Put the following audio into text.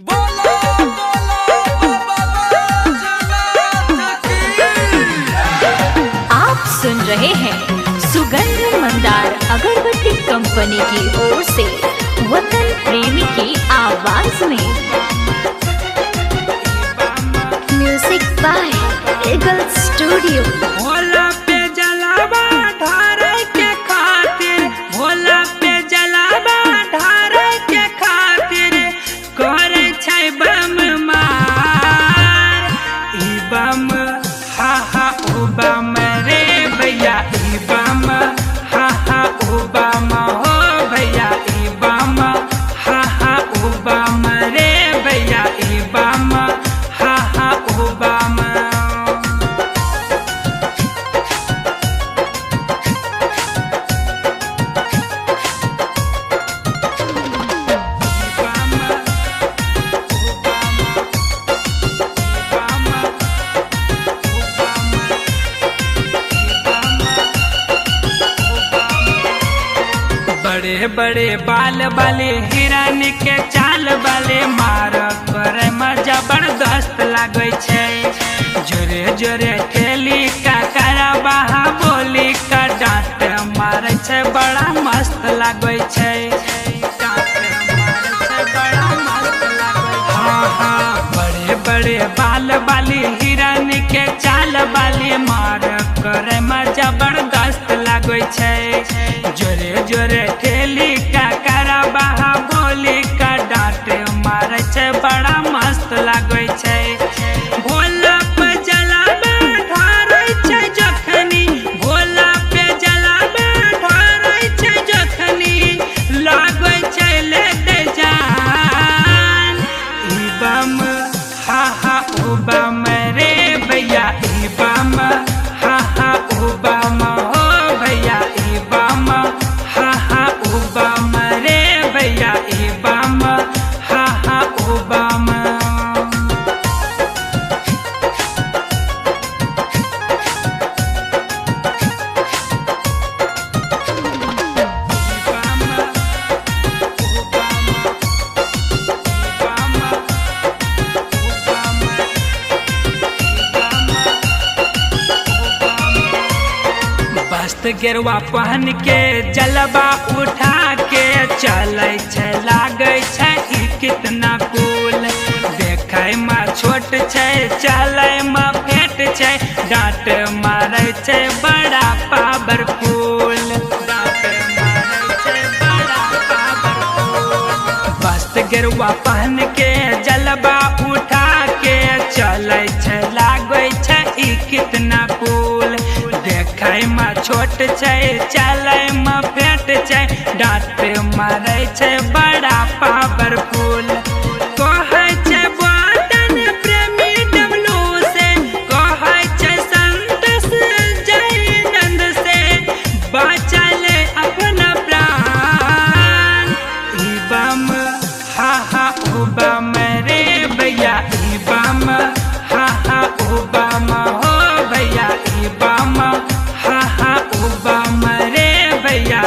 बोलो बोलो आप सुन रहे हैं सुगंध मंदार अगरबत्ती कंपनी की ओर से वतन प्रेमी की आवाज में music by Eagle studio. Bhola पे जलावा ढारे के खातिर, भोला पे जलावा ढारे के खातिर करे छै बम मार। ई बम हा हा ओ बम रे भैया, ई बम हा हा ओ बम हो भैया, ई बम हा हा ओ बम रे भैया, ई बम हा हा ओ बम। बड़े बड़े बाल वाले हिरन के चाल वाले मार करे में जबरदस्त लागे छै। जोरे जोरे ठेली का करा बहा बोली का डांट मारे छै, बड़ा मस्त लागे छै। हाँ हाँ, बड़े बड़े बाल वाली हिरन के चाल वाली मार करे में जबरदस्त लागे छै। जोरे जोरे ठेली का करा बहा बोली का डांट मारे छै, बड़ा मस्त लागे छै। भोला पे जलावा ढारै छै जखनी, भोला पे जलावा ढारै छै जखनी लागे छै ले दे जान। ई बम हा हा ओ बम रे भैया, ई बम हा हा ओ बम हो भैया, ई बम हा हा ओ बम रे भैया, ई बम हा हा ओ बम। मस्त गेरुआ पहन के जलवा उठा के चले छै, लागे छै ई कितना कूल। देखे में छोट छै, चले में फेट छै, डांट मारे छै बड़ा पावरफुल। मस्त गेरुआ पहन के जलवा उठा के चले छै, लागे छै ई कितना कूल। देखे में छोट छै, चले में फेट छै, डांट मारे छै बड़ा पावरफुल। कहै छै वतन प्रेमी डब्लू से, कहै छै संतोष जयनंद से, बचल अपना प्राण। ई बम हा हा ओ बम रे भैया, ई बम हा हा ओ बम हो भैया, ई बम हा हा ओ बम रे भैया।